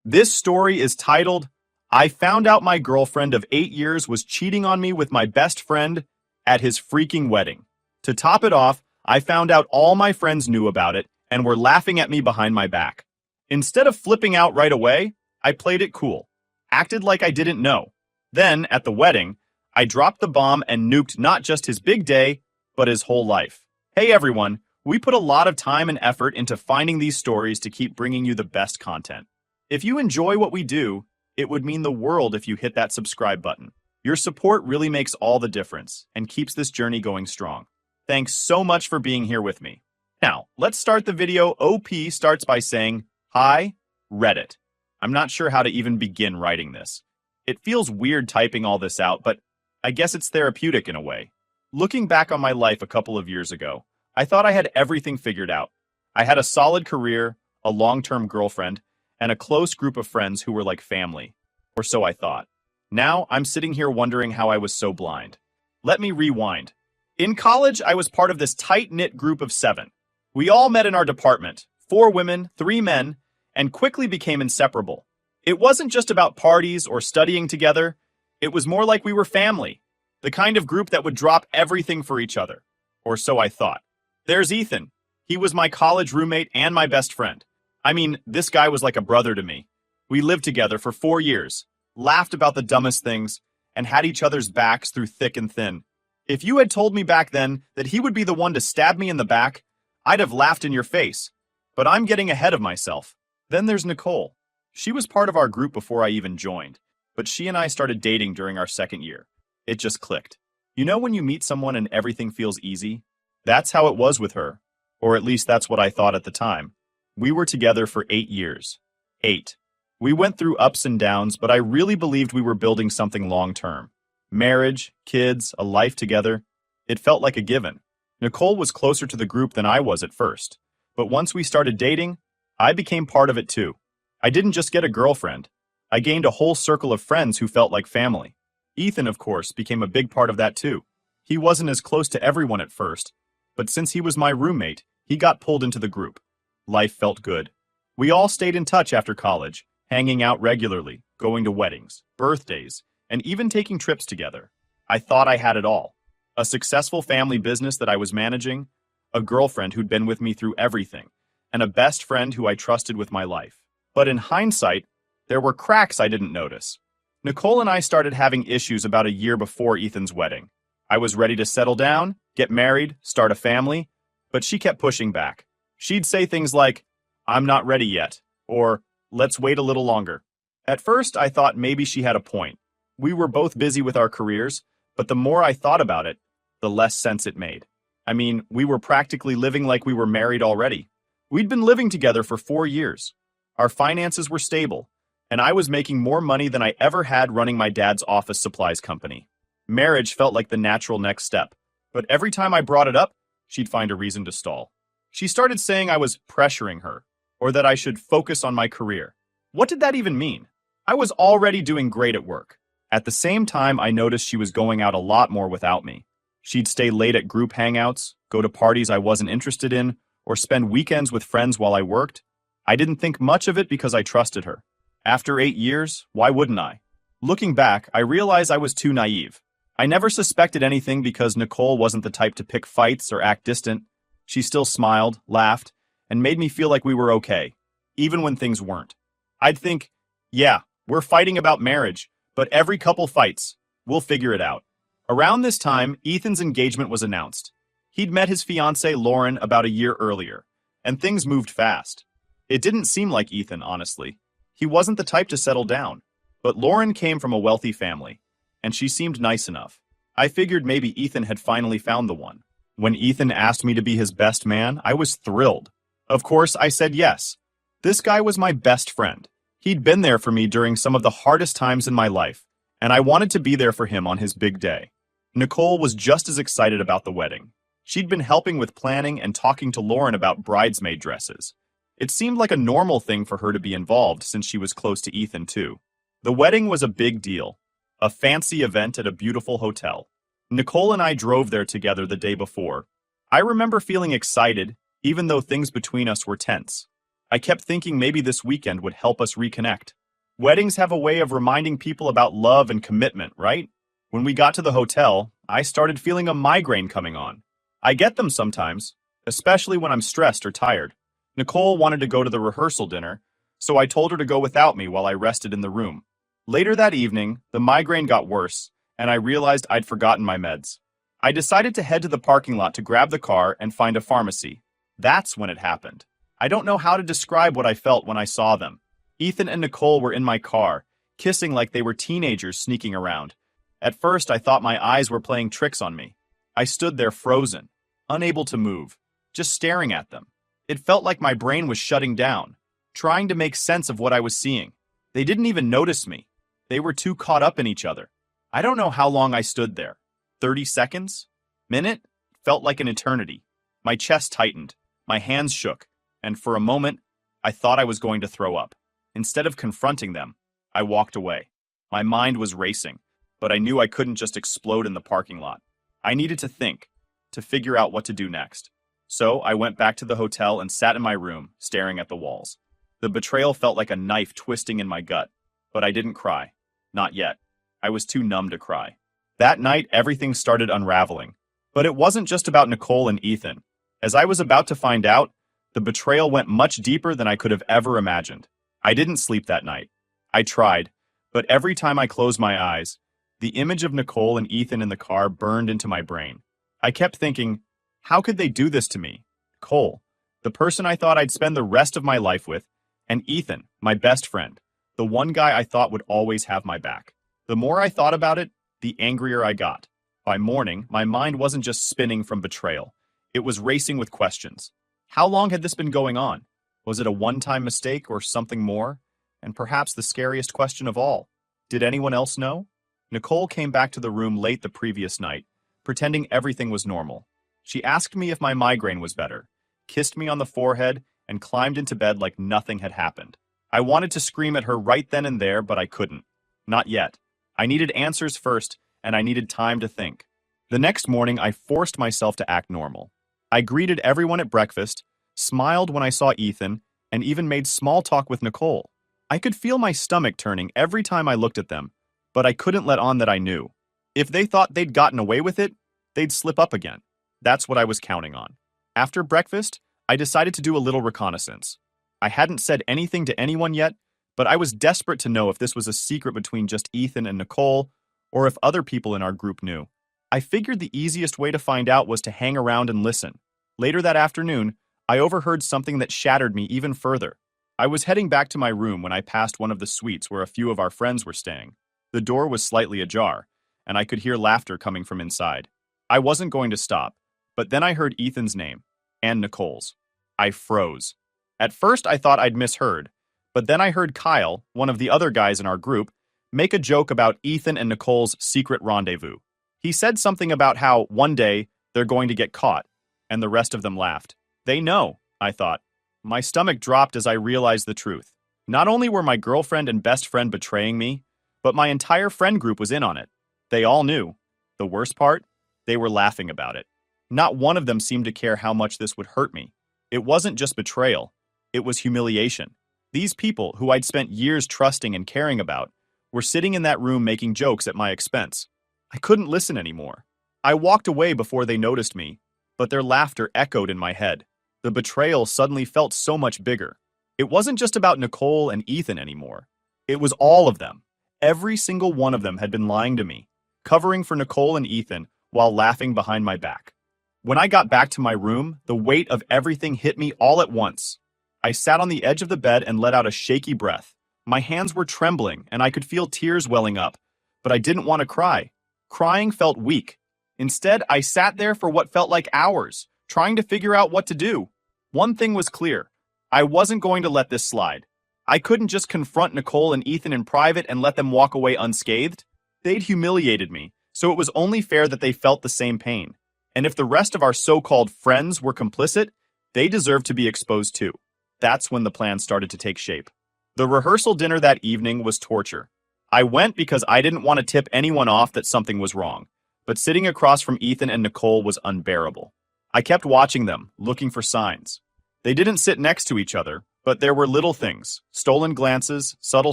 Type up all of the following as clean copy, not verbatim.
This story is titled, I Found Out My Girlfriend of 8 Years Was Cheating on Me with My Best Friend at His Freaking Wedding. To top it off, I found out all my friends knew about it and were laughing at me behind my back. Instead of flipping out right away, I played it cool, acted like I didn't know. Then, at the wedding, I dropped the bomb and nuked not just his big day, but his whole life. Hey everyone, we put a lot of time and effort into finding these stories to keep bringing you the best content. If you enjoy what we do, it would mean the world if you hit that subscribe button. Your support really makes all the difference and keeps this journey going strong. Thanks so much for being here with me. Now, let's start the video. OP starts by saying, Hi, Reddit. I'm not sure how to even begin writing this. It feels weird typing all this out, but I guess it's therapeutic in a way. Looking back on my life a couple of years ago, I thought I had everything figured out. I had a solid career, a long-term girlfriend, and a close group of friends who were like family. Or so I thought. Now, I'm sitting here wondering how I was so blind. Let me rewind. In college, I was part of this tight-knit group of 7. We all met in our department, 4 women, 3 men, and quickly became inseparable. It wasn't just about parties or studying together. It was more like we were family, the kind of group that would drop everything for each other. Or so I thought. There's Ethan. He was my college roommate and my best friend. I mean, this guy was like a brother to me. We lived together for 4 years, laughed about the dumbest things, and had each other's backs through thick and thin. If you had told me back then that he would be the one to stab me in the back, I'd have laughed in your face. But I'm getting ahead of myself. Then there's Nicole. She was part of our group before I even joined, but she and I started dating during our 2nd year. It just clicked. You know when you meet someone and everything feels easy? That's how it was with her, or at least that's what I thought at the time. We were together for 8 years. 8. We went through ups and downs, but I really believed we were building something long-term. Marriage, kids, a life together. It felt like a given. Nicole was closer to the group than I was at first, but once we started dating, I became part of it too. I didn't just get a girlfriend. I gained a whole circle of friends who felt like family. Ethan, of course, became a big part of that too. He wasn't as close to everyone at first, but since he was my roommate, he got pulled into the group. Life felt good. We all stayed in touch after college, hanging out regularly, going to weddings, birthdays, and even taking trips together. I thought I had it all. A successful family business that I was managing, a girlfriend who'd been with me through everything, and a best friend who I trusted with my life. But in hindsight, there were cracks I didn't notice. Nicole and I started having issues about a year before Ethan's wedding. I was ready to settle down, get married, start a family, but she kept pushing back. She'd say things like, I'm not ready yet, or let's wait a little longer. At first, I thought maybe she had a point. We were both busy with our careers, but the more I thought about it, the less sense it made. I mean, we were practically living like we were married already. We'd been living together for 4 years. Our finances were stable, and I was making more money than I ever had running my dad's office supplies company. Marriage felt like the natural next step, but every time I brought it up, she'd find a reason to stall. She started saying I was pressuring her, or that I should focus on my career. What did that even mean? I was already doing great at work. At the same time, I noticed she was going out a lot more without me. She'd stay late at group hangouts, go to parties I wasn't interested in, or spend weekends with friends while I worked. I didn't think much of it because I trusted her. After 8 years, why wouldn't I? Looking back, I realized I was too naive. I never suspected anything because Nicole wasn't the type to pick fights or act distant. She still smiled, laughed, and made me feel like we were okay, even when things weren't. I'd think, yeah, we're fighting about marriage, but every couple fights. We'll figure it out. Around this time, Ethan's engagement was announced. He'd met his fiancée, Lauren, about a year earlier, and things moved fast. It didn't seem like Ethan, honestly. He wasn't the type to settle down. But Lauren came from a wealthy family, and she seemed nice enough. I figured maybe Ethan had finally found the one. When Ethan asked me to be his best man, I was thrilled. Of course, I said yes. This guy was my best friend. He'd been there for me during some of the hardest times in my life, and I wanted to be there for him on his big day. Nicole was just as excited about the wedding. She'd been helping with planning and talking to Lauren about bridesmaid dresses. It seemed like a normal thing for her to be involved since she was close to Ethan too. The wedding was a big deal, a fancy event at a beautiful hotel. Nicole and I drove there together the day before. I remember feeling excited, even though things between us were tense. I kept thinking maybe this weekend would help us reconnect. Weddings have a way of reminding people about love and commitment, right? When we got to the hotel, I started feeling a migraine coming on. I get them sometimes, especially when I'm stressed or tired. Nicole wanted to go to the rehearsal dinner, so I told her to go without me while I rested in the room. Later that evening, the migraine got worse, and I realized I'd forgotten my meds. I decided to head to the parking lot to grab the car and find a pharmacy. That's when it happened. I don't know how to describe what I felt when I saw them. Ethan and Nicole were in my car, kissing like they were teenagers sneaking around. At first, I thought my eyes were playing tricks on me. I stood there frozen, unable to move, just staring at them. It felt like my brain was shutting down, trying to make sense of what I was seeing. They didn't even notice me. They were too caught up in each other. I don't know how long I stood there. 30 seconds? Minute? Felt like an eternity. My chest tightened, my hands shook, and for a moment, I thought I was going to throw up. Instead of confronting them, I walked away. My mind was racing, but I knew I couldn't just explode in the parking lot. I needed to think, to figure out what to do next. So I went back to the hotel and sat in my room, staring at the walls. The betrayal felt like a knife twisting in my gut, but I didn't cry. Not yet. I was too numb to cry. That night, everything started unraveling. But it wasn't just about Nicole and Ethan. As I was about to find out, the betrayal went much deeper than I could have ever imagined. I didn't sleep that night. I tried, but every time I closed my eyes, the image of Nicole and Ethan in the car burned into my brain. I kept thinking, how could they do this to me? Cole, the person I thought I'd spend the rest of my life with, and Ethan, my best friend, the one guy I thought would always have my back. The more I thought about it, the angrier I got. By morning, my mind wasn't just spinning from betrayal. It was racing with questions. How long had this been going on? Was it a one-time mistake or something more? And perhaps the scariest question of all, did anyone else know? Nicole came back to the room late the previous night, pretending everything was normal. She asked me if my migraine was better, kissed me on the forehead, and climbed into bed like nothing had happened. I wanted to scream at her right then and there, but I couldn't. Not yet. I needed answers first, and I needed time to think. The next morning, I forced myself to act normal. I greeted everyone at breakfast, smiled when I saw Ethan, and even made small talk with Nicole. I could feel my stomach turning every time I looked at them, but I couldn't let on that I knew. If they thought they'd gotten away with it, they'd slip up again. That's what I was counting on. After breakfast, I decided to do a little reconnaissance. I hadn't said anything to anyone yet, but I was desperate to know if this was a secret between just Ethan and Nicole, or if other people in our group knew. I figured the easiest way to find out was to hang around and listen. Later that afternoon, I overheard something that shattered me even further. I was heading back to my room when I passed one of the suites where a few of our friends were staying. The door was slightly ajar, and I could hear laughter coming from inside. I wasn't going to stop, but then I heard Ethan's name, and Nicole's. I froze. At first, I thought I'd misheard, but then I heard Kyle, one of the other guys in our group, make a joke about Ethan and Nicole's secret rendezvous. He said something about how, one day, they're going to get caught, and the rest of them laughed. They know, I thought. My stomach dropped as I realized the truth. Not only were my girlfriend and best friend betraying me, but my entire friend group was in on it. They all knew. The worst part? They were laughing about it. Not one of them seemed to care how much this would hurt me. It wasn't just betrayal. It was humiliation. These people, who I'd spent years trusting and caring about, were sitting in that room making jokes at my expense. I couldn't listen anymore. I walked away before they noticed me, but their laughter echoed in my head. The betrayal suddenly felt so much bigger. It wasn't just about Nicole and Ethan anymore. It was all of them. Every single one of them had been lying to me, covering for Nicole and Ethan while laughing behind my back. When I got back to my room, the weight of everything hit me all at once. I sat on the edge of the bed and let out a shaky breath. My hands were trembling and I could feel tears welling up, but I didn't want to cry. Crying felt weak. Instead, I sat there for what felt like hours, trying to figure out what to do. One thing was clear. I wasn't going to let this slide. I couldn't just confront Nicole and Ethan in private and let them walk away unscathed. They'd humiliated me, so it was only fair that they felt the same pain. And if the rest of our so-called friends were complicit, they deserved to be exposed too. That's when the plan started to take shape. The rehearsal dinner that evening was torture. I went because I didn't want to tip anyone off that something was wrong, but sitting across from Ethan and Nicole was unbearable. I kept watching them, looking for signs. They didn't sit next to each other, But there were little things, stolen glances, subtle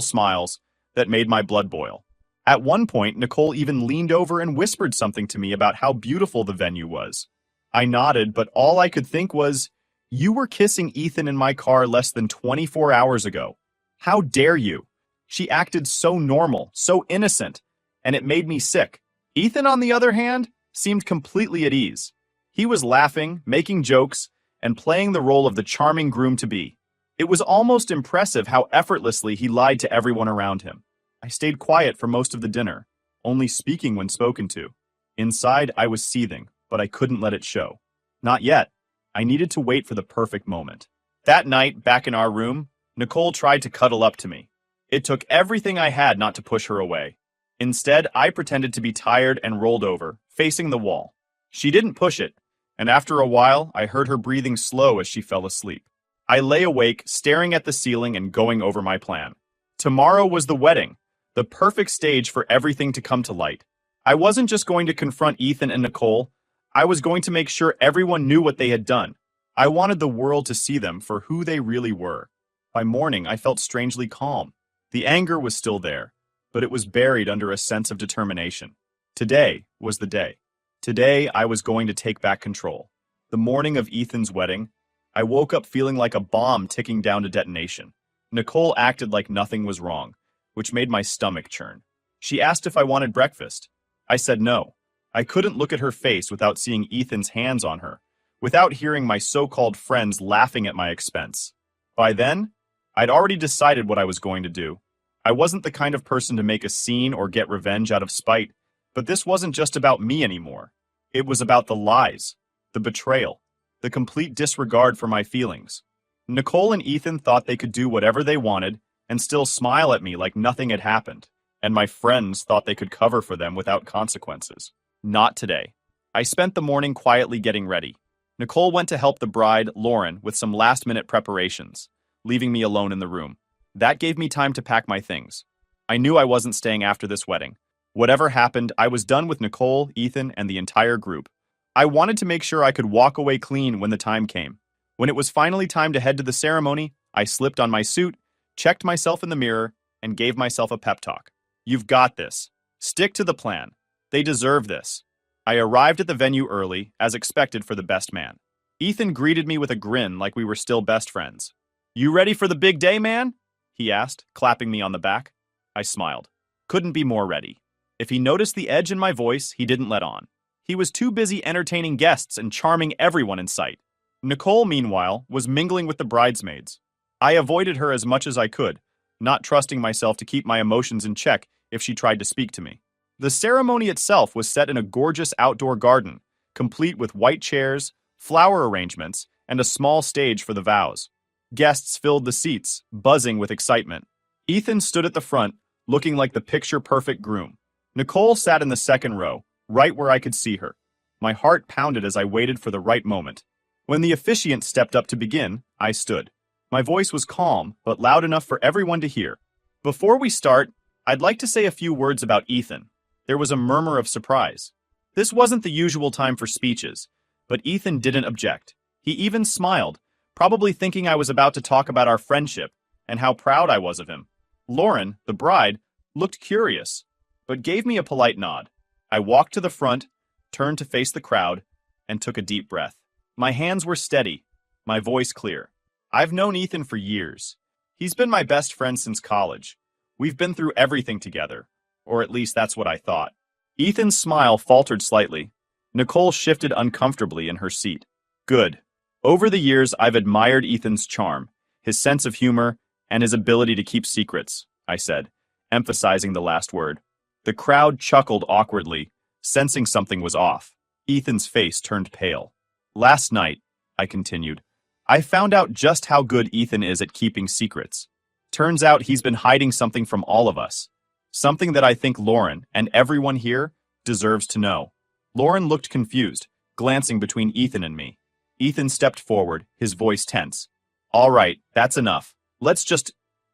smiles, that made my blood boil. At one point, Nicole even leaned over and whispered something to me about how beautiful the venue was. I nodded, but all I could think was, "You were kissing Ethan in my car less than 24 hours ago. How dare you?" She acted so normal, so innocent, and it made me sick. Ethan, on the other hand, seemed completely at ease. He was laughing, making jokes, and playing the role of the charming groom-to-be. It was almost impressive how effortlessly he lied to everyone around him. I stayed quiet for most of the dinner, only speaking when spoken to. Inside, I was seething, but I couldn't let it show. Not yet. I needed to wait for the perfect moment. That night, back in our room, Nicole tried to cuddle up to me. It took everything I had not to push her away. Instead, I pretended to be tired and rolled over, facing the wall. She didn't push it, and after a while, I heard her breathing slow as she fell asleep. I lay awake, staring at the ceiling and going over my plan. Tomorrow was the wedding, the perfect stage for everything to come to light. I wasn't just going to confront Ethan and Nicole, I was going to make sure everyone knew what they had done. I wanted the world to see them for who they really were. By morning, I felt strangely calm. The anger was still there, but it was buried under a sense of determination. Today was the day. Today, I was going to take back control. The morning of Ethan's wedding, I woke up feeling like a bomb ticking down to detonation. Nicole acted like nothing was wrong, which made my stomach churn. She asked if I wanted breakfast. I said no. I couldn't look at her face without seeing Ethan's hands on her, without hearing my so-called friends laughing at my expense. By then, I'd already decided what I was going to do. I wasn't the kind of person to make a scene or get revenge out of spite, but this wasn't just about me anymore. It was about the lies, the betrayal, the complete disregard for my feelings. Nicole and Ethan thought they could do whatever they wanted and still smile at me like nothing had happened, and my friends thought they could cover for them without consequences. Not today. I spent the morning quietly getting ready. Nicole went to help the bride, Lauren, with some last-minute preparations, leaving me alone in the room. That gave me time to pack my things. I knew I wasn't staying after this wedding. Whatever happened, I was done with Nicole, Ethan, and the entire group. I wanted to make sure I could walk away clean when the time came. When it was finally time to head to the ceremony, I slipped on my suit, checked myself in the mirror, and gave myself a pep talk. You've got this. Stick to the plan. They deserve this. I arrived at the venue early, as expected for the best man. Ethan greeted me with a grin like we were still best friends. You ready for the big day, man? He asked, clapping me on the back. I smiled. Couldn't be more ready. If he noticed the edge in my voice, he didn't let on. He was too busy entertaining guests and charming everyone in sight. Nicole, meanwhile, was mingling with the bridesmaids. I avoided her as much as I could, not trusting myself to keep my emotions in check if she tried to speak to me. The ceremony itself was set in a gorgeous outdoor garden, complete with white chairs, flower arrangements, and a small stage for the vows. Guests filled the seats, buzzing with excitement. Ethan stood at the front, looking like the picture-perfect groom. Nicole sat in the second row, right where I could see her. My heart pounded as I waited for the right moment. When the officiant stepped up to begin, I stood. My voice was calm, but loud enough for everyone to hear. Before we start, I'd like to say a few words about Ethan. There was a murmur of surprise. This wasn't the usual time for speeches, but Ethan didn't object. He even smiled, probably thinking I was about to talk about our friendship and how proud I was of him. Lauren, the bride, looked curious, but gave me a polite nod. I walked to the front, turned to face the crowd, and took a deep breath. My hands were steady, my voice clear. I've known Ethan for years. He's been my best friend since college. We've been through everything together, or at least that's what I thought. Ethan's smile faltered slightly. Nicole shifted uncomfortably in her seat. Good. Over the years, I've admired Ethan's charm, his sense of humor, and his ability to keep secrets, I said, emphasizing the last word. The crowd chuckled awkwardly, sensing something was off. Ethan's face turned pale. Last night, I continued, I found out just how good Ethan is at keeping secrets. Turns out he's been hiding something from all of us. Something that I think Lauren, and everyone here, deserves to know. Lauren looked confused, glancing between Ethan and me. Ethan stepped forward, his voice tense. All right, that's enough.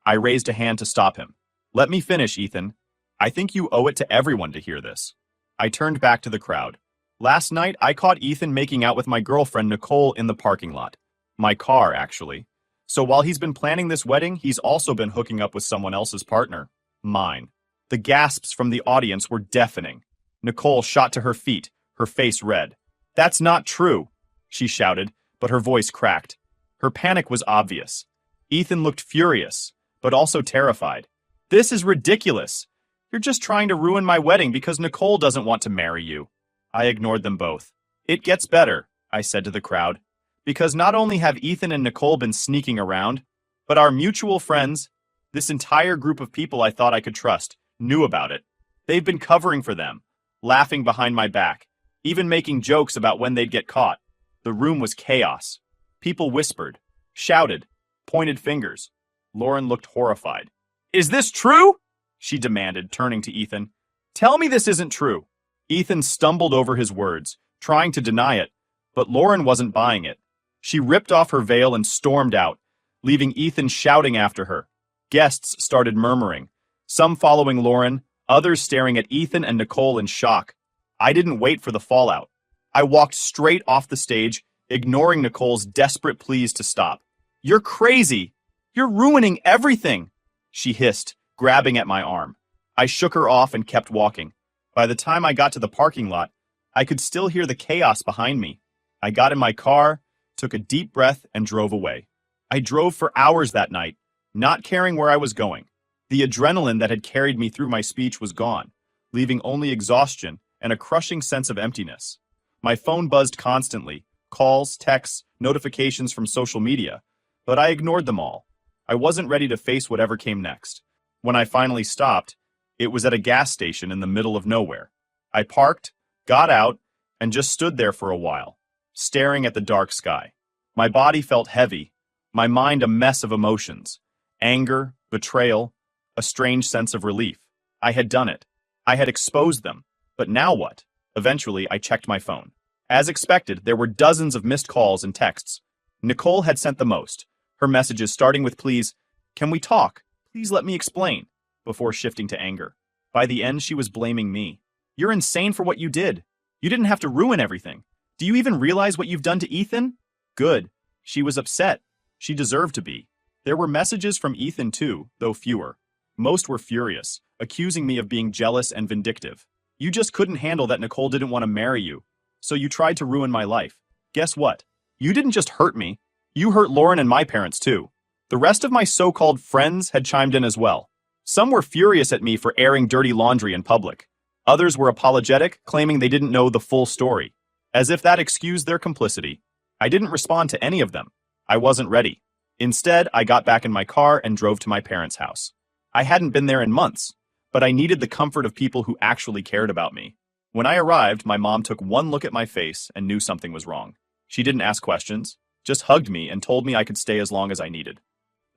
I raised a hand to stop him. Let me finish, Ethan. I think you owe it to everyone to hear this. I turned back to the crowd. Last night, I caught Ethan making out with my girlfriend Nicole in the parking lot. My car, actually. So while he's been planning this wedding, he's also been hooking up with someone else's partner. Mine. The gasps from the audience were deafening. Nicole shot to her feet, her face red. That's not true, she shouted, but her voice cracked. Her panic was obvious. Ethan looked furious, but also terrified. This is ridiculous. You're just trying to ruin my wedding because Nicole doesn't want to marry you. I ignored them both. It gets better, I said to the crowd, because not only have Ethan and Nicole been sneaking around, but our mutual friends, this entire group of people I thought I could trust, knew about it. They've been covering for them, laughing behind my back, even making jokes about when they'd get caught. The room was chaos. People whispered, shouted, pointed fingers. Lauren looked horrified. Is this true? She demanded, turning to Ethan. Tell me this isn't true. Ethan stumbled over his words, trying to deny it, but Lauren wasn't buying it. She ripped off her veil and stormed out, leaving Ethan shouting after her. Guests started murmuring, some following Lauren, others staring at Ethan and Nicole in shock. I didn't wait for the fallout. I walked straight off the stage, ignoring Nicole's desperate pleas to stop. You're crazy! You're ruining everything! She hissed, grabbing at my arm. I shook her off and kept walking. By the time I got to the parking lot, I could still hear the chaos behind me. I got in my car, took a deep breath, and drove away. I drove for hours that night, not caring where I was going. The adrenaline that had carried me through my speech was gone, leaving only exhaustion and a crushing sense of emptiness. My phone buzzed constantly, calls, texts, notifications from social media, but I ignored them all. I wasn't ready to face whatever came next. When I finally stopped, it was at a gas station in the middle of nowhere. I parked, got out, and just stood there for a while, staring at the dark sky. My body felt heavy, my mind a mess of emotions. Anger, betrayal, a strange sense of relief. I had done it. I had exposed them. But now what? Eventually, I checked my phone. As expected, there were dozens of missed calls and texts. Nicole had sent the most, her messages starting with please, can we talk? Please let me explain, before shifting to anger. By the end, she was blaming me. You're insane for what you did. You didn't have to ruin everything. Do you even realize what you've done to Ethan? Good. She was upset. She deserved to be. There were messages from Ethan too, though fewer. Most were furious, accusing me of being jealous and vindictive. You just couldn't handle that Nicole didn't want to marry you, so you tried to ruin my life. Guess what? You didn't just hurt me. You hurt Lauren and my parents too. The rest of my so-called friends had chimed in as well. Some were furious at me for airing dirty laundry in public. Others were apologetic, claiming they didn't know the full story, as if that excused their complicity. I didn't respond to any of them. I wasn't ready. Instead, I got back in my car and drove to my parents' house. I hadn't been there in months, but I needed the comfort of people who actually cared about me. When I arrived, my mom took one look at my face and knew something was wrong. She didn't ask questions, just hugged me and told me I could stay as long as I needed.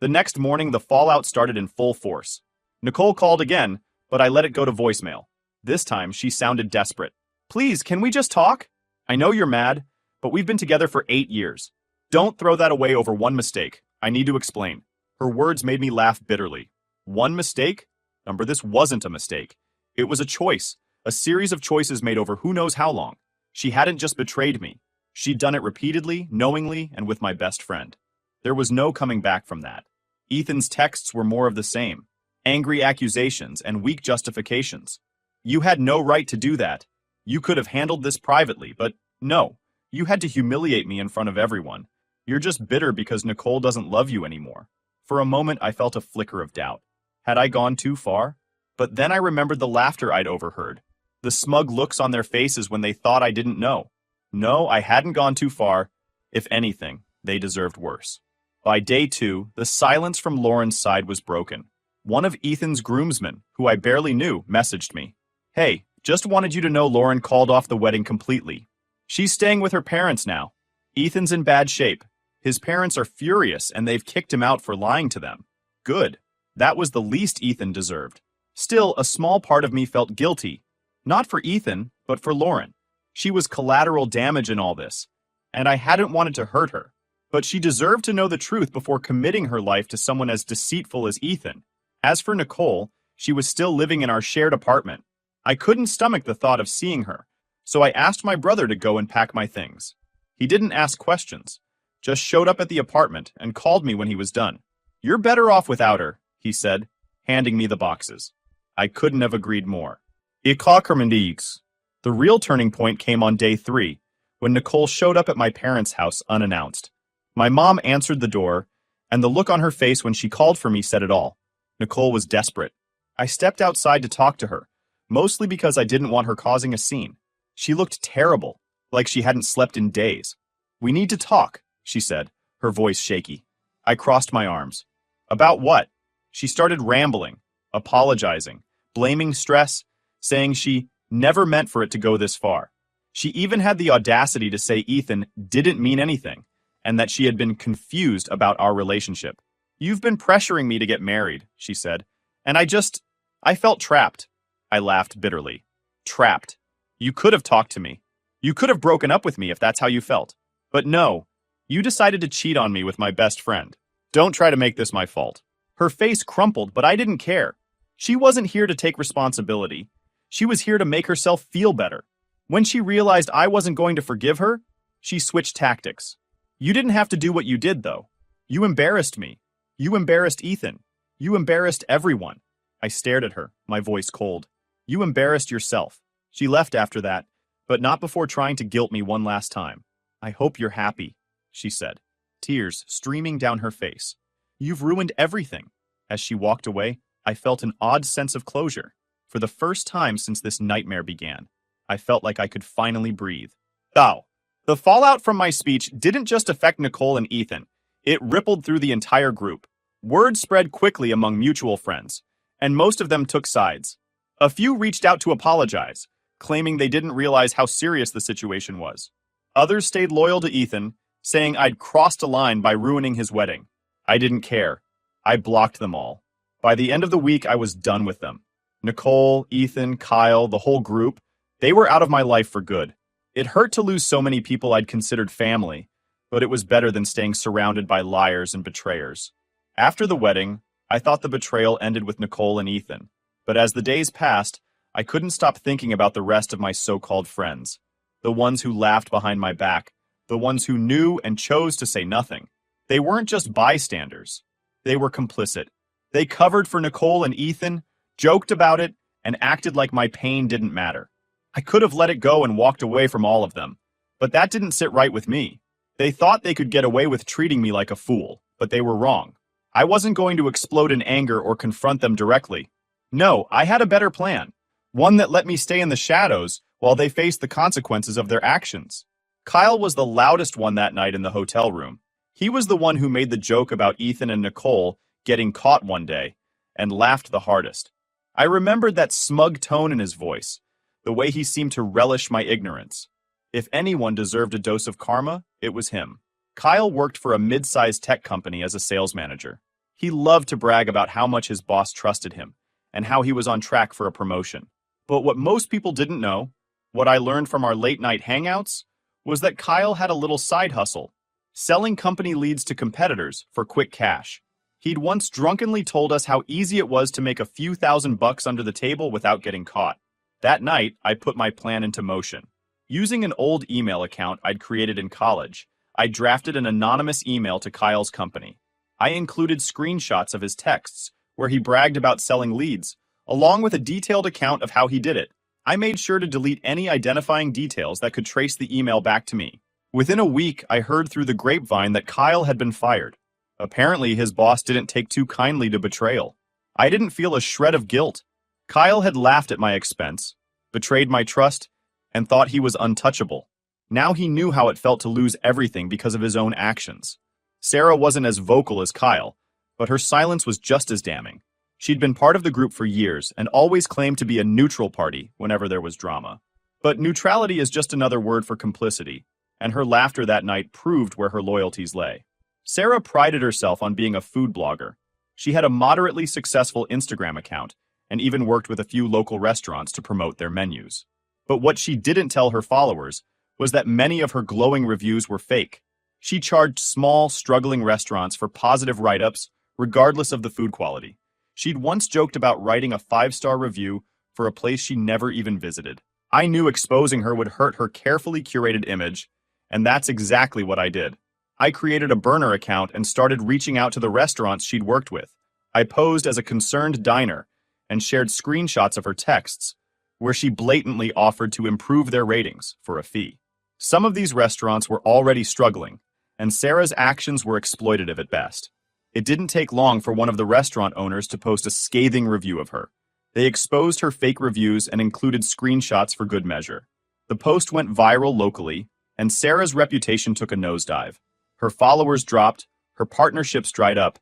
The next morning, the fallout started in full force. Nicole called again, but I let it go to voicemail. This time, she sounded desperate. Please, can we just talk? I know you're mad, but we've been together for 8 years. Don't throw that away over one mistake. I need to explain. Her words made me laugh bitterly. One mistake? Remember, this wasn't a mistake. It was a choice, a series of choices made over who knows how long. She hadn't just betrayed me. She'd done it repeatedly, knowingly, and with my best friend. There was no coming back from that. Ethan's texts were more of the same. Angry accusations and weak justifications. You had no right to do that. You could have handled this privately, but no. You had to humiliate me in front of everyone. You're just bitter because Nicole doesn't love you anymore. For a moment, I felt a flicker of doubt. Had I gone too far? But then I remembered the laughter I'd overheard. The smug looks on their faces when they thought I didn't know. No, I hadn't gone too far. If anything, they deserved worse. By day 2, the silence from Lauren's side was broken. One of Ethan's groomsmen, who I barely knew, messaged me. Hey, just wanted you to know Lauren called off the wedding completely. She's staying with her parents now. Ethan's in bad shape. His parents are furious and they've kicked him out for lying to them. Good. That was the least Ethan deserved. Still, a small part of me felt guilty. Not for Ethan, but for Lauren. She was collateral damage in all this, and I hadn't wanted to hurt her. But she deserved to know the truth before committing her life to someone as deceitful as Ethan. As for Nicole, she was still living in our shared apartment. I couldn't stomach the thought of seeing her, so I asked my brother to go and pack my things. He didn't ask questions, just showed up at the apartment and called me when he was done. You're better off without her, he said, handing me the boxes. I couldn't have agreed more. The real turning point came on day 3, when Nicole showed up at my parents' house unannounced. My mom answered the door, and the look on her face when she called for me said it all. Nicole was desperate. I stepped outside to talk to her, mostly because I didn't want her causing a scene. She looked terrible, like she hadn't slept in days. We need to talk, she said, her voice shaky. I crossed my arms. About what? She started rambling, apologizing, blaming stress, saying she never meant for it to go this far. She even had the audacity to say Ethan didn't mean anything, and that she had been confused about our relationship. You've been pressuring me to get married, she said, and I felt trapped. I laughed bitterly. Trapped. You could have talked to me. You could have broken up with me if that's how you felt. But no, you decided to cheat on me with my best friend. Don't try to make this my fault. Her face crumpled, but I didn't care. She wasn't here to take responsibility. She was here to make herself feel better. When she realized I wasn't going to forgive her, she switched tactics. You didn't have to do what you did, though. You embarrassed me. You embarrassed Ethan. You embarrassed everyone. I stared at her, my voice cold. You embarrassed yourself. She left after that, but not before trying to guilt me one last time. I hope you're happy, she said, tears streaming down her face. You've ruined everything. As she walked away, I felt an odd sense of closure. For the first time since this nightmare began, I felt like I could finally breathe. Oh, the fallout from my speech didn't just affect Nicole and Ethan. It rippled through the entire group. Word spread quickly among mutual friends, and most of them took sides. A few reached out to apologize, claiming they didn't realize how serious the situation was. Others stayed loyal to Ethan, saying I'd crossed a line by ruining his wedding. I didn't care. I blocked them all. By the end of the week, I was done with them. Nicole, Ethan, Kyle, the whole group, they were out of my life for good. It hurt to lose so many people I'd considered family, but it was better than staying surrounded by liars and betrayers. After the wedding, I thought the betrayal ended with Nicole and Ethan, but as the days passed, I couldn't stop thinking about the rest of my so-called friends. The ones who laughed behind my back, the ones who knew and chose to say nothing. They weren't just bystanders. They were complicit. They covered for Nicole and Ethan, joked about it, and acted like my pain didn't matter. I could have let it go and walked away from all of them, but that didn't sit right with me. They thought they could get away with treating me like a fool, but they were wrong. I wasn't going to explode in anger or confront them directly. No, I had a better plan. One that let me stay in the shadows while they faced the consequences of their actions. Kyle was the loudest one that night in the hotel room. He was the one who made the joke about Ethan and Nicole getting caught one day, and laughed the hardest. I remembered that smug tone in his voice, the way he seemed to relish my ignorance. If anyone deserved a dose of karma, it was him. Kyle worked for a mid-sized tech company as a sales manager. He loved to brag about how much his boss trusted him, and how he was on track for a promotion. But what most people didn't know, what I learned from our late-night hangouts, was that Kyle had a little side hustle, selling company leads to competitors for quick cash. He'd once drunkenly told us how easy it was to make a few $1,000s under the table without getting caught. That night, I put my plan into motion. Using an old email account I'd created in college, I drafted an anonymous email to Kyle's company. I included screenshots of his texts, where he bragged about selling leads, along with a detailed account of how he did it. I made sure to delete any identifying details that could trace the email back to me. Within a week, I heard through the grapevine that Kyle had been fired. Apparently, his boss didn't take too kindly to betrayal. I didn't feel a shred of guilt. Kyle had laughed at my expense, betrayed my trust, and thought he was untouchable. Now he knew how it felt to lose everything because of his own actions. Sarah wasn't as vocal as Kyle, but her silence was just as damning. She'd been part of the group for years and always claimed to be a neutral party whenever there was drama. But neutrality is just another word for complicity, and her laughter that night proved where her loyalties lay. Sarah prided herself on being a food blogger. She had a moderately successful Instagram account and even worked with a few local restaurants to promote their menus. But what she didn't tell her followers was that many of her glowing reviews were fake. She charged small, struggling restaurants for positive write-ups, regardless of the food quality. She'd once joked about writing a 5-star review for a place she never even visited. I knew exposing her would hurt her carefully curated image, and that's exactly what I did. I created a burner account and started reaching out to the restaurants she'd worked with. I posed as a concerned diner and shared screenshots of her texts, where she blatantly offered to improve their ratings for a fee. Some of these restaurants were already struggling, and Sarah's actions were exploitative at best. It didn't take long for one of the restaurant owners to post a scathing review of her. They exposed her fake reviews and included screenshots for good measure. The post went viral locally, and Sarah's reputation took a nosedive. Her followers dropped, her partnerships dried up,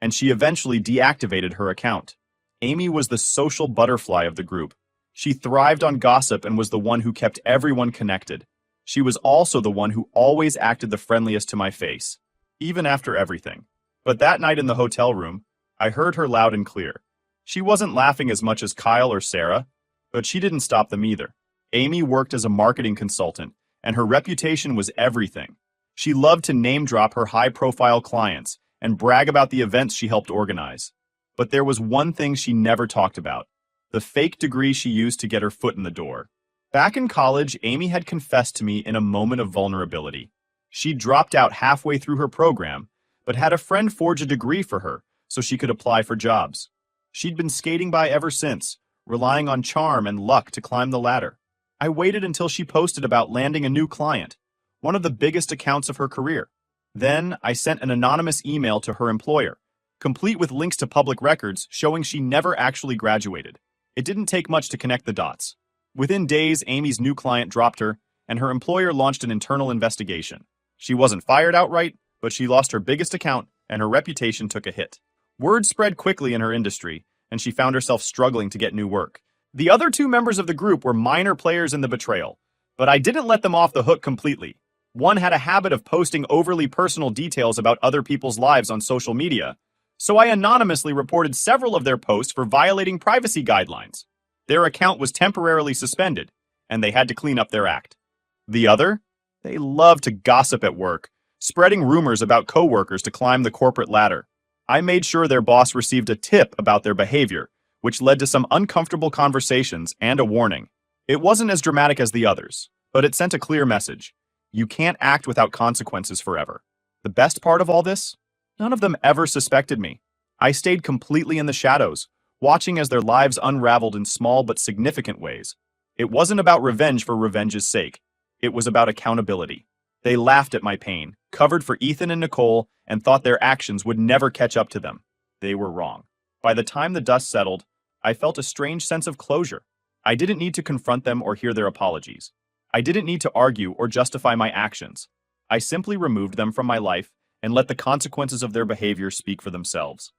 and she eventually deactivated her account. Amy was the social butterfly of the group. She thrived on gossip and was the one who kept everyone connected. She was also the one who always acted the friendliest to my face, even after everything. But that night in the hotel room, I heard her loud and clear. She wasn't laughing as much as Kyle or Sarah, but she didn't stop them either. Amy worked as a marketing consultant, and her reputation was everything. She loved to name-drop her high-profile clients and brag about the events she helped organize. But there was one thing she never talked about: the fake degree she used to get her foot in the door. Back in college, Amy had confessed to me in a moment of vulnerability. She dropped out halfway through her program, but had a friend forge a degree for her so she could apply for jobs. She'd been skating by ever since, relying on charm and luck to climb the ladder. I waited until she posted about landing a new client, one of the biggest accounts of her career. Then I sent an anonymous email to her employer, complete with links to public records showing she never actually graduated. It didn't take much to connect the dots. Within days, Amy's new client dropped her, and her employer launched an internal investigation. She wasn't fired outright, but she lost her biggest account, and her reputation took a hit. Word spread quickly in her industry, and she found herself struggling to get new work. The other two members of the group were minor players in the betrayal, but I didn't let them off the hook completely. One had a habit of posting overly personal details about other people's lives on social media, so I anonymously reported several of their posts for violating privacy guidelines. Their account was temporarily suspended, and they had to clean up their act. The other? They loved to gossip at work, spreading rumors about coworkers to climb the corporate ladder. I made sure their boss received a tip about their behavior, which led to some uncomfortable conversations and a warning. It wasn't as dramatic as the others, but it sent a clear message. You can't act without consequences forever. The best part of all this? None of them ever suspected me. I stayed completely in the shadows, watching as their lives unraveled in small but significant ways. It wasn't about revenge for revenge's sake. It was about accountability. They laughed at my pain, covered for Ethan and Nicole, and thought their actions would never catch up to them. They were wrong. By the time the dust settled, I felt a strange sense of closure. I didn't need to confront them or hear their apologies. I didn't need to argue or justify my actions. I simply removed them from my life and let the consequences of their behavior speak for themselves.